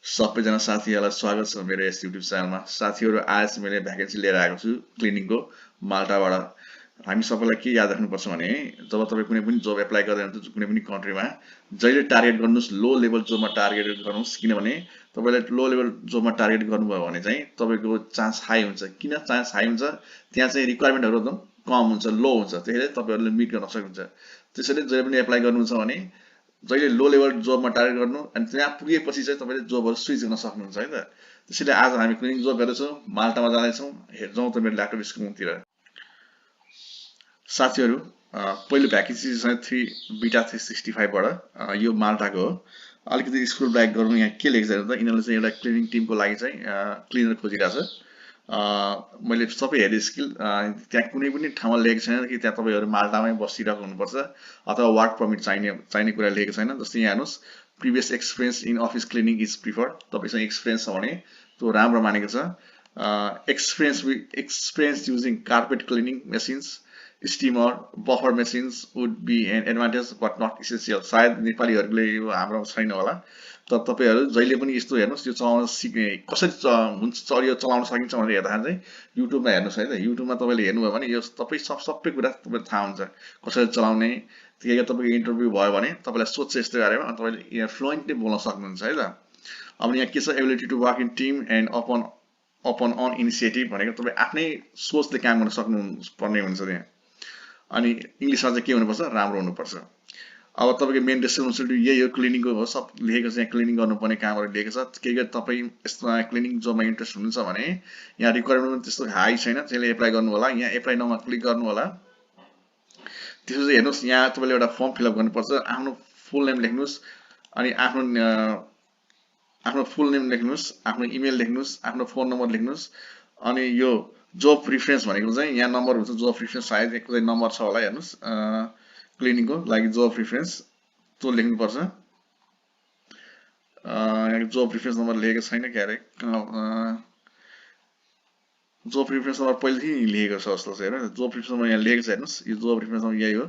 सबैजना साथीहरूलाई स्वागत छ मेरो यस युट्युब च्यानलमा। साथीहरू, आज मैले भ्याकेन्सी लिएर आएको छु क्लिनिङको माल्टाबाट। हामी सबैलाई के याद राख्नुपर्छ भने जब तपाईँ कुनै पनि जब एप्लाई गर्दै हुनुहुन्छ कुनै पनि कन्ट्रीमा, जहिले टार्गेट गर्नुहोस् लो लेभल जबमा टार्गेट गर्नुहोस्। किनभने तपाईँले लो लेभल जबमा टार्गेट गर्नुभयो भने चाहिँ तपाईँको चान्स हाई हुन्छ। किन चान्स हाई हुन्छ? त्यहाँ चाहिँ रिक्वायरमेन्टहरू एकदम कम हुन्छ, लो हुन्छ, त्यसैले तपाईँहरूले मिट गर्न सक्नुहुन्छ। त्यसैले जहिले पनि एप्लाई गर्नुहुन्छ भने जहिले लो लेभल जबमा टार्गेट गर्नु अनि त्यहाँ पुगेपछि चाहिँ तपाईँले जबहरू स्विच गर्न सक्नुहुन्छ है त। त्यसैले आज हामी क्लिनिङ जब गर्दैछौँ, माल्टामा जाँदैछौँ। जाउँ त मेरो ल्यापटप स्क्रिनतिर। साथीहरू, पहिलो भ्याकेन्सी चाहिँ 3 यो माल्टाको हो। अलिकति स्क्रोल ब्याक गरौँ, यहाँ के लेखेको छ त, यिनीहरूले चाहिँ एउटा क्लिनिङ टिमको लागि चाहिँ क्लिनर खोजिरहेको छ। मैले सबै हेरेँ स्किल, त्यहाँ कुनै पनि ठाउँमा लेखेको छैन कि त्यहाँ तपाईँहरू माल्टामै बसिरहेको हुनुपर्छ अथवा वर्क पर्मिट चाहिने कुरा लेखेको छैन। जस्तै यहाँ हेर्नुहोस्, previous experience in office cleaning is preferred. तपाईँसँग एक्सपिरियन्स छ भने त्यो राम्रो मानेको छ। Experience using carpet cleaning machines, steamer, buffer machines would be an advantage but not essential. सायद नेपालीहरूले यो हाम्रो छैन होला, तर तपाईँहरू जहिले पनि यस्तो हेर्नुहोस्, यो चलाउन सिक्ने कसरी हुन्छ, यो चलाउन सकिन्छ भनेर हेर्दाखेरि चाहिँ युट्युबमा हेर्नुहोस् है त। युट्युबमा तपाईँले हेर्नुभयो भने यो सबै कुरा तपाईँलाई थाहा हुन्छ कसरी चलाउने। त्यही तपाईँको इन्टरभ्यू भयो भने तपाईँलाई सोध्छ यस्तो बारेमा, अनि तपाईँले यहाँ फ्लुएन्टली बोल्न सक्नुहुन्छ है त। अब यहाँ के छ, ability to work in team and upon an initiative भनेको तपाईँ आफ्नै सोचले काम गर्न सक्नु पर्ने हुन्छ त्यहाँ। अनि इङ्ग्लिसमा चाहिँ के हुनुपर्छ, राम्रो हुनुपर्छ। अब तपाईँको मेन रेस्पोन्सिबिलिटी यही हो, क्लिनिङको हो, सब लेखेको छ यहाँ। क्लिनिङ गर्नुपर्ने कामहरू लेखेको छ। केही गरी तपाईँ यस्तोमा क्लिनिङ जबमा इन्ट्रेस्ट हुनुहुन्छ भने यहाँ रिक्वायरमेन्ट पनि त्यस्तो हाई छैन, त्यसले एप्लाई गर्नु होला। यहाँ एप्लाई नाउमा क्लिक गर्नु होला। त्यसपछि हेर्नुहोस्, यहाँ तपाईँले एउटा फर्म फिलअप गर्नुपर्छ। आफ्नो फुल नेम लेख्नुहोस्, अनि आफ्नो फुल नेम लेख्नुहोस्, आफ्नो इमेल लेख्नुहोस्, आफ्नो फोन नम्बर लेख्नुहोस्। अनि यो जब प्रिफरेन्स भनेको चाहिँ यहाँ नम्बर हुन्छ, जब प्रिफरेन्स सायद एक नम्बर छ होला, हेर्नुहोस् क्लिनिङको लागि जब प्रिफरेन्स त्यो लेख्नुपर्छ। जब प्रिफरेन्स नम्बर लेखेको छैन क्यारे, जब प्रिफरेन्स नम्बर पहिलेदेखि लेखेको छ जस्तो छ। हेर, जब प्रिफरेन्स नम्बर यहाँ लेखेको छ, हेर्नुहोस् यो जब प्रिफरेन्स नम्बर यही हो।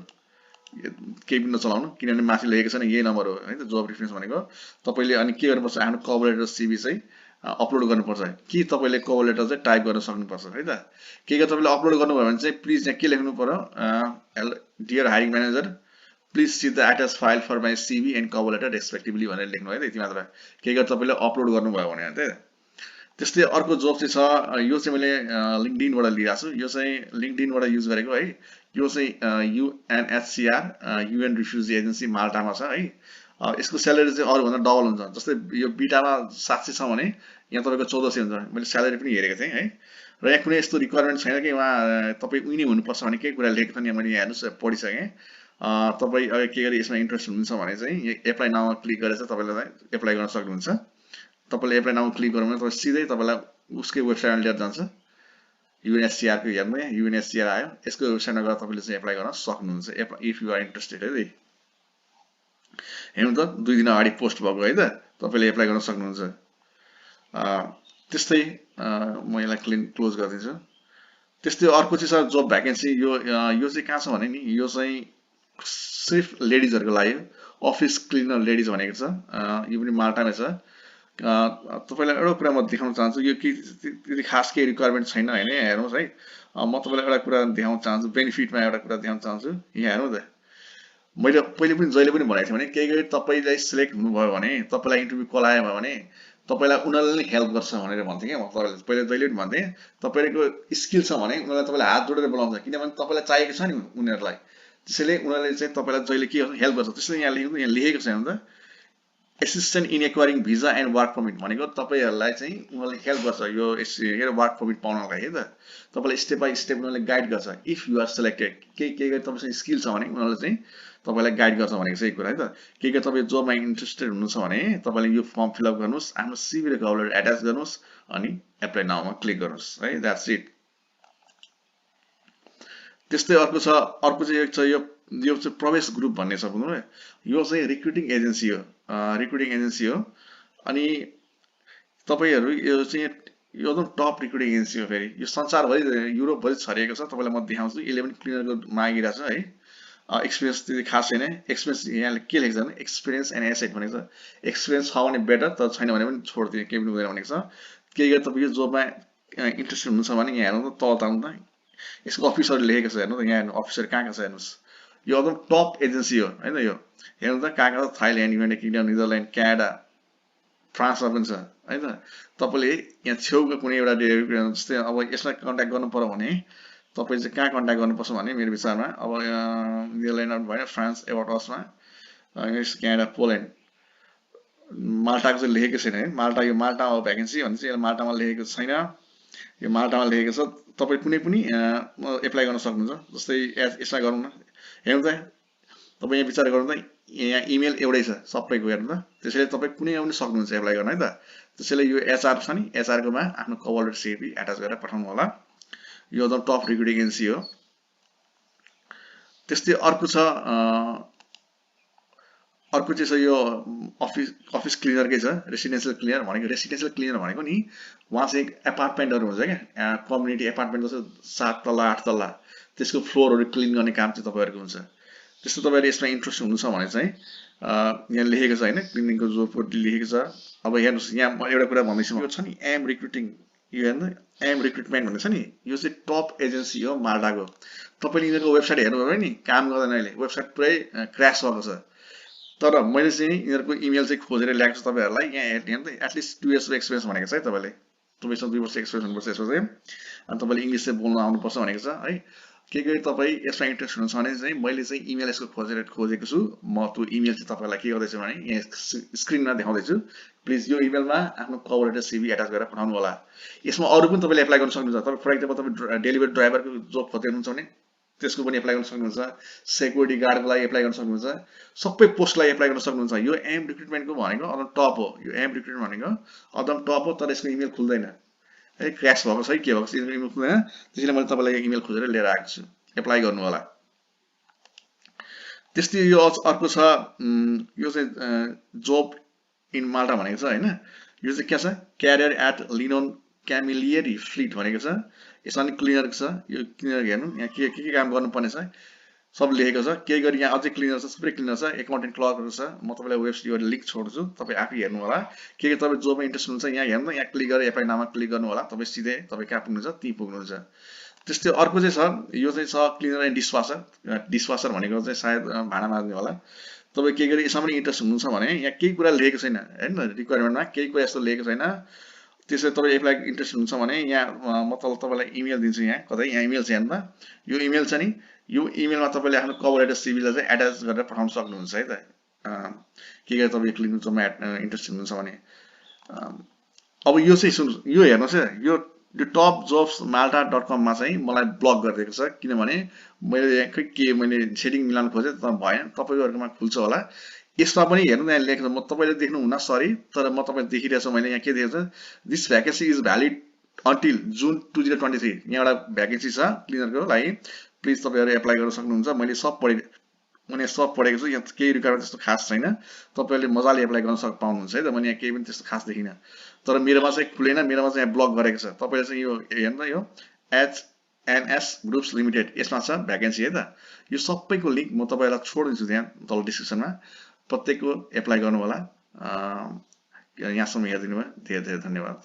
केही पनि नचलाउनु, किनभने माथि लेखेको छैन, यही नम्बर हो है त जब प्रिफरेन्स भनेको। तपाईँले अनि के गर्नुपर्छ, आफ्नो कभर लेटर सिभी चाहिँ अपलोड गर्नुपर्छ। कि तपाईँले कभर लेटर चाहिँ टाइप गर्न सक्नुपर्छ है त। के गरी तपाईँले अपलोड गर्नुभयो भने चाहिँ प्लिज यहाँ के लेख्नु पर्यो, dear hiring manager, please see the attach file for my CV and cover letter respectively भनेर लेख्नु है त, यति मात्र। के गरी तपाईँले अपलोड गर्नुभयो भने त। त्यस्तै अर्को जब चाहिँ छ, यो चाहिँ मैले लिङ्कडिनबाट लिएको छु। यो चाहिँ लिङ्कडिनबाट युज गरेको है। यो चाहिँ युएनएचसिआर, युएन रिफ्युजी एजेन्सी माल्टामा छ है। यसको स्यालेरी चाहिँ अरूभन्दा डबल हुन्छ। जस्तै यो बिटामा 700 छ भने यहाँ तपाईँको 1400 हुन्छ। मैले स्यालेरी पनि हेरेको थिएँ है। र यहाँ कुनै यस्तो रिक्वायरमेन्ट छैन कि उहाँ तपाईँ उनी हुनुपर्छ भने केही कुरा लेखेको छ नि, मैले यहाँ हेर्नुहोस् पढिसकेँ। तपाईँ अब के गरी यसमा इन्ट्रेस्ट हुनुहुन्छ भने चाहिँ एप्लाई नाउमा क्लिक गरेर चाहिँ तपाईँले एप्लाई गर्न सक्नुहुन्छ। तपाईँले एप्लाई नाउमा क्लिक गर्नु भने तपाईँ सिधै तपाईँलाई उसकै वेबसाइटमा लिएर जान्छ। युएनएचसिआरको हेर्नु, यहाँ युएनएचसिआर आयो, यसको वेबसाइटमा गएर तपाईँले चाहिँ एप्लाई गर्न सक्नुहुन्छ इफ यु आर इन्ट्रेस्टेड है। हेर्नु त 2 दिन अगाडि पोस्ट भएको है त, तपाईँले एप्लाई गर्न सक्नुहुन्छ। त्यस्तै म यसलाई क्लोज गरिदिन्छु। त्यस्तै अर्को चाहिँ छ जब भ्याकेन्सी। यो चाहिँ कहाँ छ भने नि, यो चाहिँ सिर्फ लेडिजहरूको लागि अफिस क्लिनर लेडिज भनेको छ। यो पनि माल्टामै छ। तपाईँलाई एउटा कुरा म देखाउन चाहन्छु, यो त्यति खास केही रिक्वायरमेन्ट छैन होइन। हेर्नुहोस् है, म तपाईँलाई एउटा कुरा देखाउन चाहन्छु, बेनिफिटमा एउटा कुरा देखाउन चाहन्छु। यहाँ हेर्नु त, मैले पहिले पनि जहिले पनि भनेको थिएँ भने केही गरी तपाईँलाई सिलेक्ट हुनुभयो भने, तपाईँलाई इन्टरभ्यू कल आयो भने तपाईँलाई उनीहरूले नै हेल्प गर्छ भनेर भन्थेँ क्या। म तपाईँलाई पहिले जहिले पनि भन्थेँ, तपाईँको स्किल छ भने उनीहरूलाई तपाईँलाई हात जोडेर बोलाउँछ, किनभने तपाईँलाई चाहिएको छ नि उनीहरूलाई। त्यसैले उनीहरूले चाहिँ तपाईँलाई जहिले के हेल्प गर्छ। त्यसैले यहाँ लेखेको छ हेर्नु त, assistant in acquiring visa and work permit भनेको तपाईँहरूलाई चाहिँ उनीहरूले हेल्प गर्छ यो वर्क पर्मिट पाउनको लागि है त। तपाईँलाई स्टेप बाई स्टेप उनीहरूले गाइड गर्छ। इफ यु आर सेलेक्टेड, केही गरी तपाईँसँग स्किल छ भने उनीहरूले चाहिँ तपाईँलाई गाइड गर्छ भनेको चाहिँ कुरा है त। केही गरी तपाईँ जबमा इन्ट्रेस्टेड हुनुहुन्छ भने तपाईँले यो फर्म फिलअप गर्नुहोस्, आफ्नो सिभी र कभर लेटर एट्याच गर्नुहोस्, अनि एप्लाई नाउमा क्लिक गर्नुहोस् है। That's it. त्यस्तै अर्को चाहिँ यो चाहिँ प्रवेश ग्रुप भन्ने छ बुझ्नु। यो चाहिँ रिक्रुटिङ एजेन्सी हो। अनि तपाईँहरू यो चाहिँ यो एकदम टप रिक्रुटिङ एजेन्सी हो। फेरि यो संसारभरि युरोपभरि छरिएको छ। तपाईँलाई म देखाउँछु, यसले पनि क्लिनरको मागिरहेको छ है। एक्सपिरियन्स त्यति खास छैन एक्सपिरियन्स यहाँले के लेखेको छ भने एक्सपिरियन्स एन्ड एसेट भनेको छ एक्सपिरियन्स छ भने बेटर तर छैन भने पनि छोडिदिने केही पनि हुँदैन भनेको छ केही गरी तपाईँ यो जबमा इन्ट्रेस्टेड हुनुहुन्छ भने यहाँ हेर्नु त तल तान्नु त यसको अफिसहरू लेखेको छ हेर्नु त यहाँ हेर्नु अफिसहरू कहाँ छ हेर्नुहोस् यो एकदम टप एजेन्सी हो होइन यो हेर्नु त कहाँ छ Thailand United kingdom Netherlands Canada फ्रान्समा पनि छ है त तपाईँले यहाँ छेउको कुनै एउटा जस्तै अब यसलाई कन्ट्याक्ट गर्नु पर्यो भने तपाईँ चाहिँ कहाँ कन्ट्याक्ट गर्नुपर्छ भने मेरो विचारमा अब नेदरल्यान्ड भएन फ्रान्स एबटसमा क्यानाडा पोल्यान्ड माल्टाको चाहिँ लेखेको छैन है माल्टा यो माल्टामा भ्याकेन्सी भने चाहिँ माल्टामा लेखेको छैन यो माल्टामा लेखेको छ तपाईँ कुनै पनि एप्लाई गर्न सक्नुहुन्छ जस्तै यसलाई गरौँ न हेर्नु त तपाईँ यहाँ विचार गर्नु त यहाँ इमेल एउटै छ सबैको हेर्नु त त्यसैले तपाईँ कुनै पनि सक्नुहुन्छ एप्लाई गर्न है त त्यसैले यो एचआर छ नि एचआरकोमा आफ्नो कभर लेटर सिभी एट्याच गरेर पठाउनु होला यो एकदम टप रिक्रुटिङ एजेन्सी हो त्यस्तै अर्को चाहिँ छ यो अफिस क्लिनरकै छ रेसिडेन्सियल क्लिनर भनेको नि उहाँ चाहिँ एपार्टमेन्टहरू हुन्छ क्या कम्युनिटी एपार्टमेन्ट जस्तो 7 तल्ला 8 तल्ला त्यसको फ्लोरहरू क्लिन गर्ने काम चाहिँ तपाईँहरूको हुन्छ त्यस्तो तपाईँहरू यसमा इन्ट्रेस्ट हुनुहुन्छ भने चाहिँ यहाँ लेखेको छ होइन क्लिनिङको जबको लेखेको छ अब हेर्नुहोस् यहाँ म एउटा कुरा भन्दैछु यो छ नि एम रिक्रुटिङ यो हेर्नु एम रिक्रुटमेन्ट भन्ने छ नि यो चाहिँ टप एजेन्सी हो माल्टाको तपाईँले यिनीहरूको वेबसाइट हेर्नुभयो भने नि काम गर्दैन अहिले वेबसाइट पुरै क्रास भएको छ तर मैले चाहिँ यिनीहरूको इमेल चाहिँ खोजेर ल्याएको छु तपाईँहरूलाई यहाँ हेर्नु त एटलिस्ट 2 इयर्सको एक्सपिरियन्स भनेको छ है तपाईँसँग 2 वर्ष एक्सपिरियन्स हुनुपर्छ यसमा चाहिँ अनि तपाईँले इङ्ग्लिस चाहिँ बोल्न आउनुपर्छ भनेको छ है के गरी तपाईँ यसमा इन्ट्रेस्ट हुनुहुन्छ भने चाहिँ मैले चाहिँ इमेल यसको खोजेको छु म त्यो इमेल चाहिँ तपाईँलाई के गर्दैछु भने यहाँ स्क्रिनमा देखाउँदैछु प्लिज यो इमेलमा आफ्नो कभर लेटर सिभी एट्याच गरेर पठाउनु होला यसमा अरू पनि तपाईँले एप्लाई गर्न सक्नुहुन्छ तपाईँ फर एक्जाम्पल तपाईँ डेलिभरी ड्राइभरको जब खोज्दै हुनुहुन्छ भने त्यसको पनि एप्लाई गर्न सक्नुहुन्छ सेक्युरिटी गार्डको लागि एप्लाई गर्न सक्नुहुन्छ सबै पोस्टलाई एप्लाई गर्न सक्नुहुन्छ यो एम रिक्रुटमेन्टको भनेको एकदम टप हो यो एम रिक्रुटमेन्ट भनेको एकदम टप हो तर यसको इमेल खुल्दैन है क्र्यास भएको छ है के भएको छ इमेल खुल्दैन त्यसैले मैले तपाईँलाई इमेल खोजेर लिएर आएको छु एप्लाई गर्नु होला त्यस्तै यो अर्को छ यो चाहिँ जब इन माल्टा भनेको छ होइन यो चाहिँ के छ क्यारियर एट लिनोन क्यामिलियरी फ्लिट भनेको छ यसमा नि क्लिनरको छ यो क्लिनर हेर्नु यहाँ के काम गर्नुपर्ने छ सब लेखेको छ केही गरी यहाँ अझै क्लिनर छ सबै क्लिनर छ एकाउन्टेन्ट क्लर्कहरू छ म तपाईँलाई वेबसाइट लिङ्क छोड्छु तपाईँ आफै हेर्नु होला के तपाईँ जबमा इन्ट्रेस्ट हुनुहुन्छ यहाँ हेर्नु यहाँ क्लिक गरेर एप्लाई नाममा क्लिक गर्नु होला तपाईँ सिधै तपाईँ कहाँ पुग्नुहुन्छ त्यहीँ पुग्नुहुन्छ त्यस्तै अर्को चाहिँ छ यो चाहिँ छ क्लिनर एन्ड डिसवासर भनेको चाहिँ सायद भाँडा माज्ने होला तपाईँ के गरी यसमा पनि इन्ट्रेस्ट हुनुहुन्छ भने यहाँ केही कुरा लेखेको छैन होइन रिक्वायरमेन्टमा केही कुरा यस्तो लेखेको छैन त्यसै तपाईँ एप्लाई इन्ट्रेस्ट हुनुहुन्छ भने यहाँ म तपाईँलाई इमेल दिन्छु यहाँ कतै यहाँ इमेल छ हेर्नु त यो इमेल छ नि यो इमेलमा तपाईँले आफ्नो कभर लेटर सिभीलाई चाहिँ एट्याच गरेर पठाउन सक्नुहुन्छ है त के गरी तपाईँ क्लिनिक जबमा इन्ट्रेस्ट हुनुहुन्छ भने अब यो चाहिँ सुन्नु यो हेर्नुहोस् है यो टप जब्स malta.com मा चाहिँ मलाई ब्लक गरिदिएको छ किनभने मैले यहाँ मैले सेटिङ मिलाउन खोजेँ तर भएन तपाईँहरूकोमा खुल्छ होला यसमा पनि हेर्नु यहाँ लेखेको छ म तपाईँले देख्नुहुन्न सरी तर म तपाईँ देखिरहेको छु मैले यहाँ के देखेको छ this vacancy is valid until जुन 2023 यहाँ एउटा भ्याकेन्सी छ क्लिनरको लागि प्लिज तपाईँहरू एप्लाई गर्न सक्नुहुन्छ मैले सब पढेको छु यहाँ केही रिक्वायरमेन्ट त्यस्तो खास छैन तपाईँहरूले मजाले एप्लाई गर्न पाउनुहुन्छ है त मैले यहाँ केही पनि त्यस्तो खास देखिनँ तर मेरोमा चाहिँ खुलेन मेरोमा चाहिँ यहाँ ब्लक गरेको छ तपाईँले चाहिँ यो हेर्नु त यो HNS ग्रुप्स लिमिटेड यसमा छ भ्याकेन्सी है त यो सबैको लिङ्क म तपाईँलाई छोडिदिन्छु त्यहाँ तल डिस्क्रिप्सनमा प्रत्येकको एप्लाई गर्नु होला यहाँसम्म हेरिदिनु भयो धेरै धेरै धन्यवाद